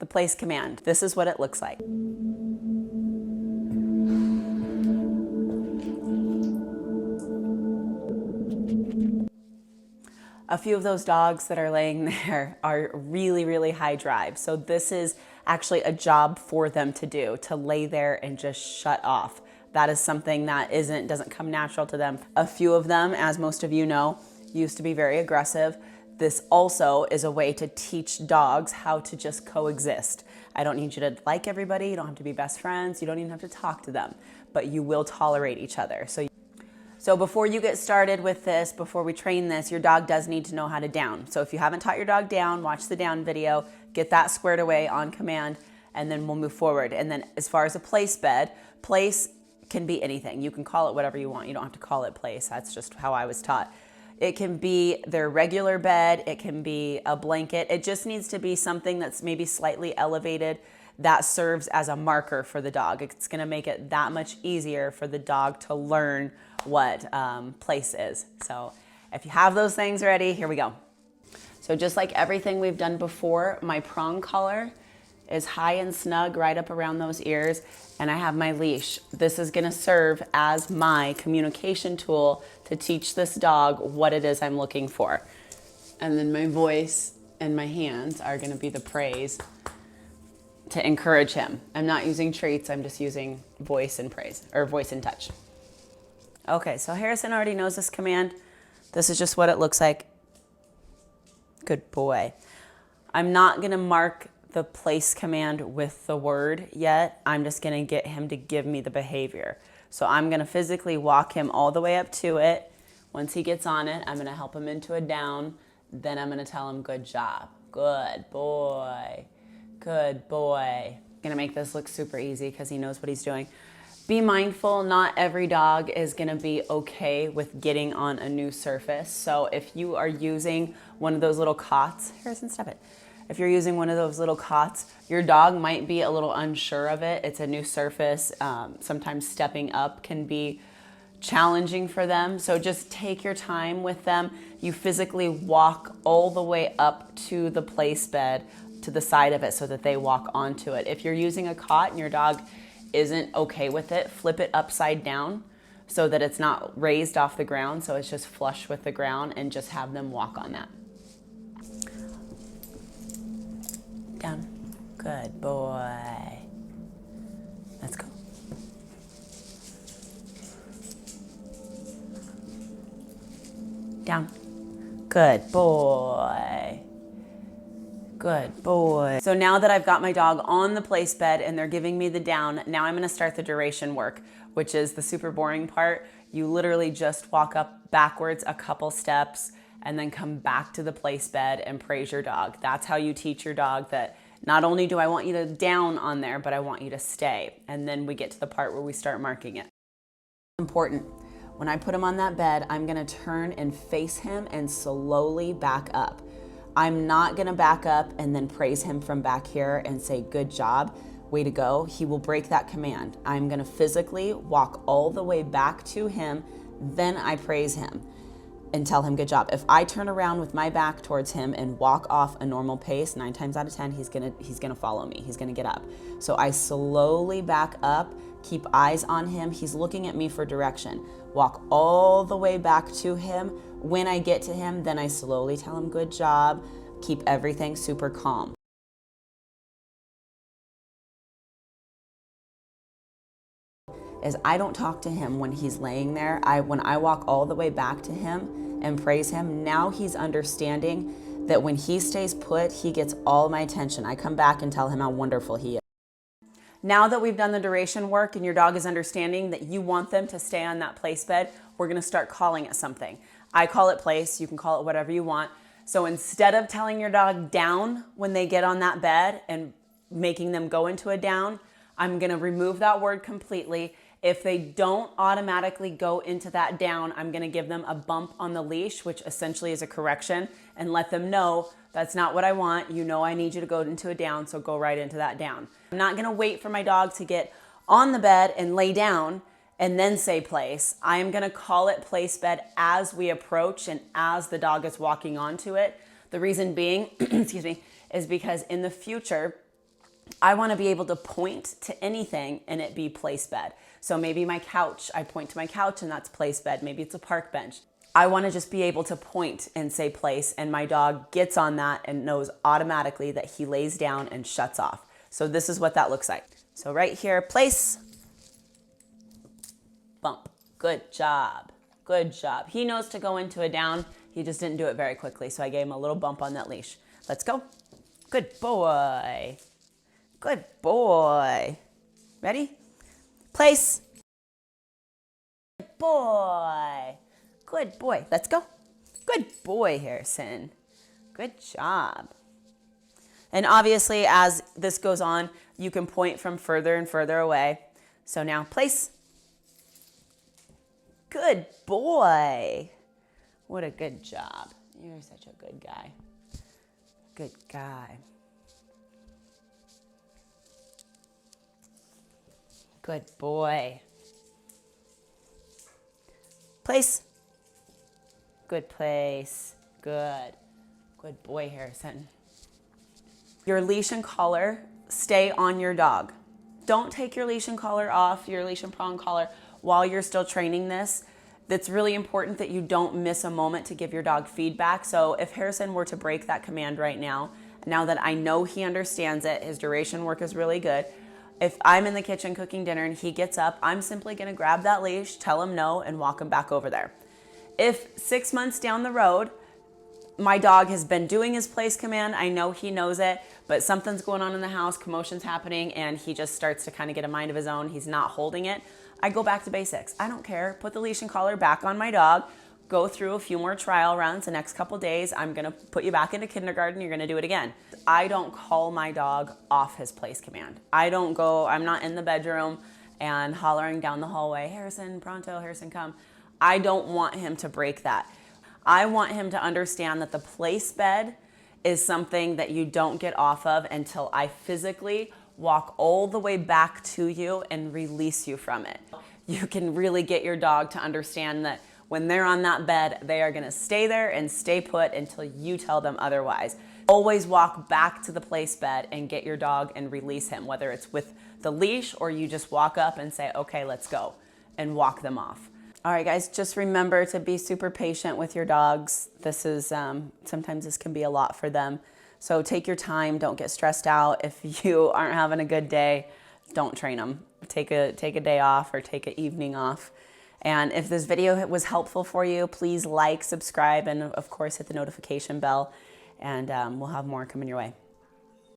place command. This is what it looks like. A few of those dogs that are laying there are really, really high drive. So this is actually a job for them to do, to lay there and just shut off. That is something that doesn't come natural to them. A few of them, as most of you know, used to be very aggressive. This also is a way to teach dogs how to just coexist. I don't need you to like everybody. You don't have to be best friends. You don't even have to talk to them, but you will tolerate each other. So before you get started with this, before we train this, your dog does need to know how to down. So if you haven't taught your dog down, watch the down video, get that squared away on command, and then we'll move forward. And then as far as a place bed, place can be anything. You can call it whatever you want. You don't have to call it place. That's just how I was taught. It can be their regular bed. It can be a blanket. It just needs to be something that's maybe slightly elevated that serves as a marker for the dog. It's gonna make it that much easier for the dog to learn what place is. So if you have those things ready, here we go. So just like everything we've done before, my prong collar is high and snug right up around those ears, and I have my leash. This is gonna serve as my communication tool to teach this dog what it is I'm looking for. And then my voice and my hands are gonna be the praise to encourage him. I'm not using treats, I'm just using voice and praise, or voice and touch. Okay, so Harrison already knows this command. This is just what it looks like. Good boy. I'm not gonna mark the place command with the word yet. I'm just gonna get him to give me the behavior. So I'm gonna physically walk him all the way up to it. Once he gets on it, I'm gonna help him into a down. Then I'm gonna tell him, good job. Good boy. Good boy. Gonna make this look super easy because he knows what he's doing. Be mindful, not every dog is gonna be okay with getting on a new surface. So if you are using one of those little cots, Harrison, stop it. If you're using one of those little cots, your dog might be a little unsure of it. It's a new surface. Sometimes stepping up can be challenging for them. So just take your time with them. You physically walk all the way up to the place bed, to the side of it, so that they walk onto it. If you're using a cot and your dog isn't okay with it, flip it upside down so that it's not raised off the ground, so it's just flush with the ground, and just have them walk on that. Down. Good boy. Let's go. Down. Good boy. Good boy. So now that I've got my dog on the place bed and they're giving me the down, now I'm gonna start the duration work, which is the super boring part. You literally just walk up backwards a couple steps and then come back to the place bed and praise your dog. That's how you teach your dog that not only do I want you to down on there, but I want you to stay. And then we get to the part where we start marking it. Important. When I put him on that bed, I'm gonna turn and face him and slowly back up. I'm not gonna back up and then praise him from back here and say, good job, way to go. He will break that command. I'm gonna physically walk all the way back to him, then I praise him and tell him good job. If I turn around with my back towards him and walk off a normal pace, 9 times out of 10, he's gonna follow me. He's gonna get up. So I slowly back up, keep eyes on him. He's looking at me for direction. Walk all the way back to him. When I get to him, then I slowly tell him good job. Keep everything super calm. Is I don't talk to him when he's laying there. When I walk all the way back to him and praise him, now he's understanding that when he stays put, he gets all my attention. I come back and tell him how wonderful he is. Now that we've done the duration work and your dog is understanding that you want them to stay on that place bed, we're gonna start calling it something. I call it place, you can call it whatever you want. So instead of telling your dog down when they get on that bed and making them go into a down, I'm gonna remove that word completely. If they don't automatically go into that down, I'm gonna give them a bump on the leash, which essentially is a correction, and let them know that's not what I want. You know I need you to go into a down, so go right into that down. I'm not gonna wait for my dog to get on the bed and lay down and then say place. I am gonna call it place bed as we approach and as the dog is walking onto it. The reason being, excuse me, is because in the future, I want to be able to point to anything and it be place bed. So maybe my couch, I point to my couch and that's place bed. Maybe it's a park bench. I want to just be able to point and say place, and my dog gets on that and knows automatically that he lays down and shuts off. So this is what that looks like. So right here, place, bump. Good job. Good job. He knows to go into a down. He just didn't do it very quickly. So I gave him a little bump on that leash. Let's go. Good boy. Good boy. Ready? Place. Good boy. Good boy. Let's go. Good boy, Harrison. Good job. And obviously, as this goes on, you can point from further and further away. So now, place. Good boy. What a good job. You're such a good guy. Good guy. Good boy. Place. Good place. Good. Good boy, Harrison. Your leash and collar stay on your dog. Don't take your leash and collar off, your leash and prong collar, while you're still training this. It's really important that you don't miss a moment to give your dog feedback. So if Harrison were to break that command right now that I know he understands it, his duration work is really good. If I'm in the kitchen cooking dinner and he gets up, I'm simply gonna grab that leash, tell him no, and walk him back over there. If 6 months down the road, my dog has been doing his place command, I know he knows it, but something's going on in the house, commotion's happening, and he just starts to kind of get a mind of his own, he's not holding it, I go back to basics. I don't care. Put the leash and collar back on my dog, go through a few more trial runs the next couple days. I'm gonna put you back into kindergarten, you're gonna do it again. I don't call my dog off his place command. I'm not in the bedroom and hollering down the hallway, Harrison, pronto, Harrison, come. I don't want him to break that. I want him to understand that the place bed is something that you don't get off of until I physically walk all the way back to you and release you from it. You can really get your dog to understand that when they're on that bed, they are gonna stay there and stay put until you tell them otherwise. Always walk back to the place bed and get your dog and release him, whether it's with the leash or you just walk up and say, okay, let's go, and walk them off. All right, guys, just remember to be super patient with your dogs. This is, sometimes this can be a lot for them. So take your time, don't get stressed out. If you aren't having a good day, don't train them. Take a day off or take an evening off. And if this video was helpful for you, please like, subscribe, and of course hit the notification bell, and we'll have more coming your way.